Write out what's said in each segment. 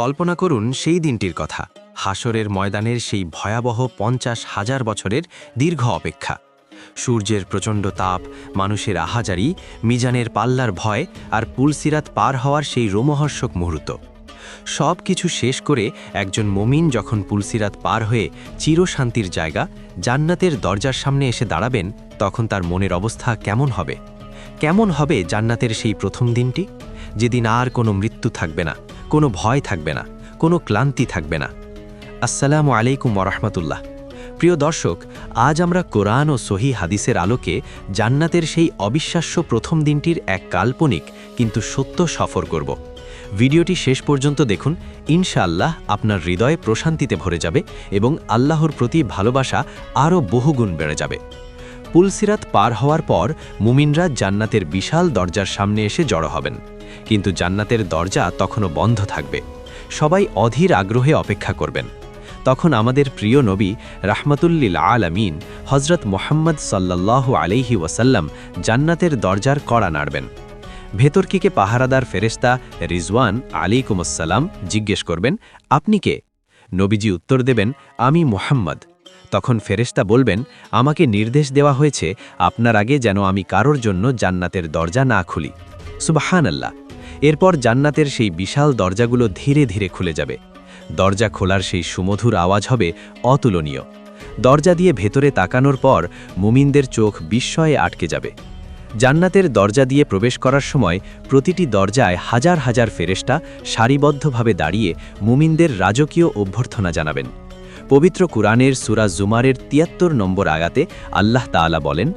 কল্পনা করুন সেই দিনটির কথা, হাসরের ময়দানের সেই ভয়াবহ ৫০,০০০ বছরের দীর্ঘ অপেক্ষা। সূর্যের প্রচণ্ড তাপ, মানুষের আহাজারি, মিজানের পাল্লার ভয় আর পুলসিরাত পার হওয়ার সেই রোমহর্ষক মুহূর্ত। সব কিছু শেষ করে একজন মুমিন যখন পুলসিরাত পার হয়ে চিরশান্তির জায়গা জান্নাতের দরজার সামনে এসে দাঁড়াবেন, তখন তার মনের অবস্থা কেমন হবে? কেমন হবে জান্নাতের সেই প্রথম দিনটি, যেদিন আর কোনো মৃত্যু থাকবে না, কোনো ভয় থাকবে না, কোনো ক্লান্তি থাকবে না। আসসালামু আলাইকুম ওয়ারাহমাতুল্লাহ। প্রিয় দর্শক, আজ আমরা কোরআন ও সহি হাদিসের আলোকে জান্নাতের সেই অবিশ্বাস্য প্রথম দিনটির এক কাল্পনিক কিন্তু সত্য সফর করব। ভিডিওটি শেষ পর্যন্ত দেখুন, ইনশাআল্লাহ আপনার হৃদয়ে প্রশান্তিতে ভরে যাবে এবং আল্লাহর প্রতি ভালোবাসা আরও বহুগুণ বেড়ে যাবে। পুলসিরাত পার হওয়ার পর মুমিনরা জান্নাতের বিশাল দরজার সামনে এসে জড়ো হবেন, কিন্তু জান্নাতের দরজা তখনও বন্ধ থাকবে। সবাই অধীর আগ্রহে অপেক্ষা করবেন। তখন আমাদের প্রিয় নবী রাহমাতুল্লিল আলামিন হজরত মুহাম্মদ সাল্লাল্লাহু আলাইহি ওয়াসাল্লাম জান্নাতের দরজার কড়া নাড়বেন। ভেতরকিকে পাহারাদার ফেরেশতা রিজওয়ান আলাইকুমুসসালাম জিজ্ঞেস করবেন, আপনি কে? নবীজি উত্তর দেবেন, আমি মুহাম্মদ। তখন ফেরেশতা বলবেন, আমাকে নির্দেশ দেওয়া হয়েছে আপনার আগে যেন আমি কারোর জন্য জান্নাতের দরজা না খুলি। সুবহানাল্লাহ। এরপর জান্নাতের সেই বিশাল দরজাগুলো ধীরে ধীরে খুলে যাবে। দরজা খোলার সেই সুমধুর আওয়াজ হবে অতুলনীয়। দরজা দিয়ে ভেতরে তাকানোর পর মুমিনদের চোখ বিস্ময়ে আটকে যাবে। জান্নাতের দরজা দিয়ে প্রবেশ করার সময় প্রতিটি দরজায় হাজার হাজার ফেরেশতা সারিবদ্ধভাবে দাঁড়িয়ে মুমিনদের রাজকীয় অভ্যর্থনা জানাবেন। পবিত্র কুরআনের সূরা জুমারের ৭৩ নম্বর আয়াতে আল্লাহ তাআলা বলেন,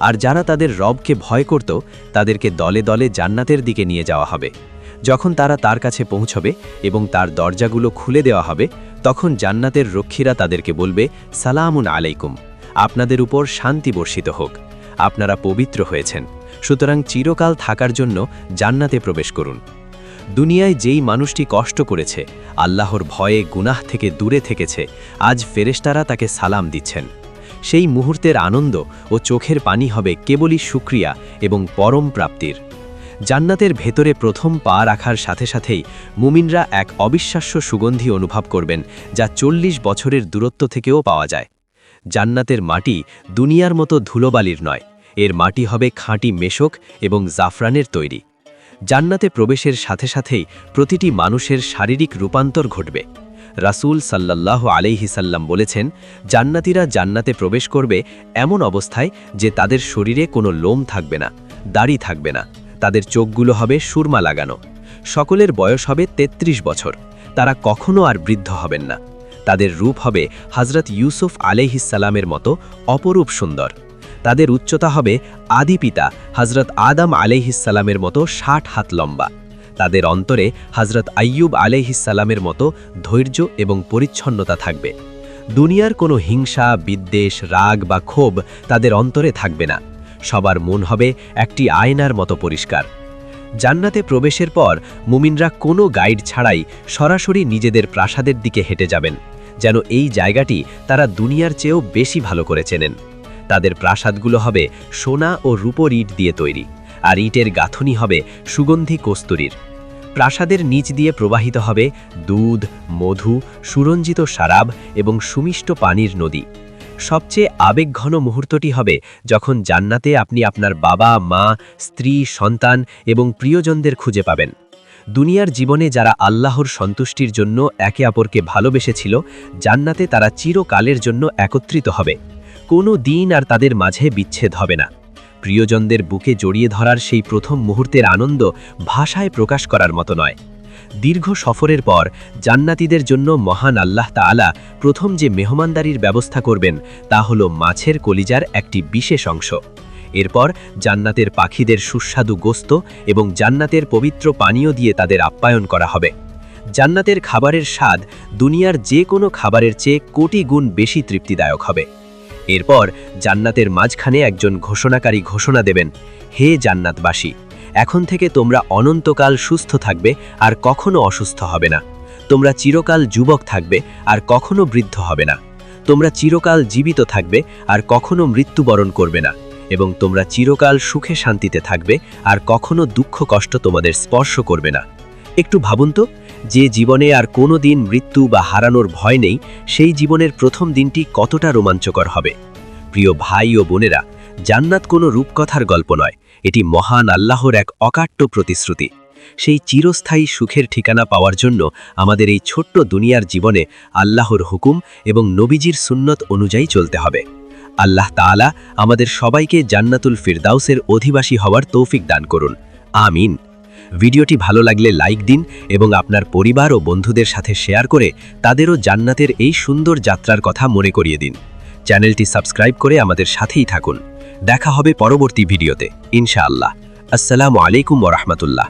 আর যারা তাদের রবকে ভয় করত তাদেরকে দলে দলে জান্নাতের দিকে নিয়ে যাওয়া হবে। যখন তারা তার কাছে পৌঁছবে এবং তার দরজাগুলো খুলে দেওয়া হবে, তখন জান্নাতের রক্ষীরা তাদেরকে বলবে, সালামুন আলাইকুম, আপনাদের উপর শান্তি বর্ষিত হোক, আপনারা পবিত্র হয়েছেন, সুতরাং চিরকাল থাকার জন্য জান্নাতে প্রবেশ করুন। দুনিয়ায় যেই মানুষটি কষ্ট করেছে, আল্লাহর ভয়ে গুনাহ থেকে দূরে থেকেছে, আজ ফেরেশতারা তাকে সালাম দিচ্ছেন। সেই মুহূর্তের আনন্দ ও চোখের পানি হবে কেবলই শুকরিয়া এবং পরম প্রাপ্তির। জান্নাতের ভেতরে প্রথম পা রাখার সাথে সাথেই মুমিনরা এক অবিশ্বাস্য সুগন্ধি অনুভব করবেন, যা ৪০ বছরের দূরত্ব থেকেও পাওয়া যায়। জান্নাতের মাটি দুনিয়ার মতো ধুলোবালির নয়, এর মাটি হবে খাঁটি মেশক এবং জাফরানের তৈরি। জান্নাতে প্রবেশের সাথে সাথেই প্রতিটি মানুষের শারীরিক রূপান্তর ঘটবে। রাসূল সাল্লাল্লাহু আলাইহি সাল্লাম বলেছেন, জান্নাতীরা জান্নাতে প্রবেশ করবে এমন অবস্থায় যে তাদের শরীরে কোনো লোম থাকবে না, দাড়ি থাকবে না, তাদের চোখগুলো হবে সুরমা লাগানো। সকলের বয়স হবে ৩৩ বছর, তারা কখনো আর বৃদ্ধ হবেন না। তাদের রূপ হবে হযরত ইউসুফ আলাইহিস সালামের মতো অপরূপ সুন্দর। তাদের উচ্চতা হবে আদি পিতা হযরত আদম আলাইহিস সালামের মতো ৬০ হাত লম্বা। তাদের অন্তরে হযরত আইয়ুব আলাইহিস সালামের মতো ধৈর্য এবং পরিচ্ছন্নতা থাকবে। দুনিয়ার কোনো হিংসা, বিদ্বেষ, রাগ বা ক্ষোভ তাদের অন্তরে থাকবে না। সবার মন হবে একটি আয়নার মতো পরিষ্কার। জান্নাতে প্রবেশের পর মুমিনরা কোনো গাইড ছাড়াই সরাসরি নিজেদের প্রাসাদের দিকে হেঁটে যাবেন, যেন এই জায়গাটি তারা দুনিয়ার চেয়েও বেশি ভালো করে চেনেন। তাদের প্রাসাদগুলো হবে সোনা ও রূপোর ইট দিয়ে তৈরি, আর ইটের গাঁথনি হবে সুগন্ধি কস্তুরীর। প্রাসাদের নিচ দিয়ে প্রবাহিত হবে দুধ, মধু, সুরঞ্জিত শারাব এবং সুমিষ্ট পানির নদী। সবচেয়ে আবেগঘন মুহূর্তটি হবে যখন জান্নাতে আপনি আপনার বাবা, মা, স্ত্রী, সন্তান এবং প্রিয়জনদের খুঁজে পাবেন। দুনিয়ার জীবনে যারা আল্লাহর সন্তুষ্টির জন্য একে অপরকে ভালোবেসেছিল, জান্নাতে তারা চিরকালের জন্য একত্রিত হবে। কোনো দিন আর তাদের মাঝে বিচ্ছেদ হবে না। প্রিয়জনদের বুকে জড়িয়ে ধরার সেই প্রথম মুহূর্তের আনন্দ ভাষায় প্রকাশ করার মতো নয়। দীর্ঘ সফরের পর জান্নাতীদের জন্য মহান আল্লাহ তাআলা প্রথম যে মেহমানদারির ব্যবস্থা করবেন, তা হলো মাছের কলিজার একটি বিশেষ অংশ। এরপর জান্নাতের পাখিদের সুস্বাদু গোস্ত এবং জান্নাতের পবিত্র পানীয় দিয়ে তাদের আপ্যায়ন করা হবে। জান্নাতের খাবারের স্বাদ দুনিয়ার যে কোনো খাবারের চেয়ে কোটি গুণ বেশি তৃপ্তিদায়ক হবে। এরপর জান্নাতের মাঝখানে একজন ঘোষণাকারী ঘোষণা দেবেন, হে জান্নাতবাসী, এখন থেকে তোমরা অনন্তকাল সুস্থ থাকবে আর কখনো অসুস্থ হবে না। তোমরা চিরকাল যুবক থাকবে আর কখনো বৃদ্ধ হবে না। তোমরা চিরকাল জীবিত থাকবে আর কখনো মৃত্যুবরণ করবে না। এবং তোমরা চিরকাল সুখে শান্তিতে থাকবে আর কখনো দুঃখ কষ্ট তোমাদের স্পর্শ করবে না। একটু ভাবুন তো, যে জীবনে আর কোনো দিন মৃত্যু বা হারানোর ভয় নেই, সেই জীবনের প্রথম দিনটি কতটা রোমাঞ্চকর হবে। প্রিয় ভাই ও বোনেরা, জান্নাত কোনো রূপকথার গল্প নয়, এটি মহান আল্লাহর এক অকাট্য প্রতিশ্রুতি। সেই চিরস্থায়ী সুখের ঠিকানা পাওয়ার জন্য আমাদের এই ছোট্ট দুনিয়ার জীবনে আল্লাহর হুকুম এবং নবীজির সুন্নত অনুযায়ী চলতে হবে। আল্লাহ তাআলা আমাদের সবাইকে জান্নাতুল ফিরদাউসের অধিবাসী হওয়ার তৌফিক দান করুন। আমিন। ভিডিওটি ভালো লাগলে লাইক দিন এবং আপনার পরিবার ও বন্ধুদের সাথে শেয়ার করে তাদেরও জান্নাতের এই সুন্দর যাত্রার কথা মনে করিয়ে দিন। চ্যানেলটি সাবস্ক্রাইব করে আমাদের সাথেই থাকুন। দেখা হবে পরবর্তী ভিডিওতে ইনশাআল্লাহ। আসসালামু আলাইকুম ওয়া রাহমাতুল্লাহ।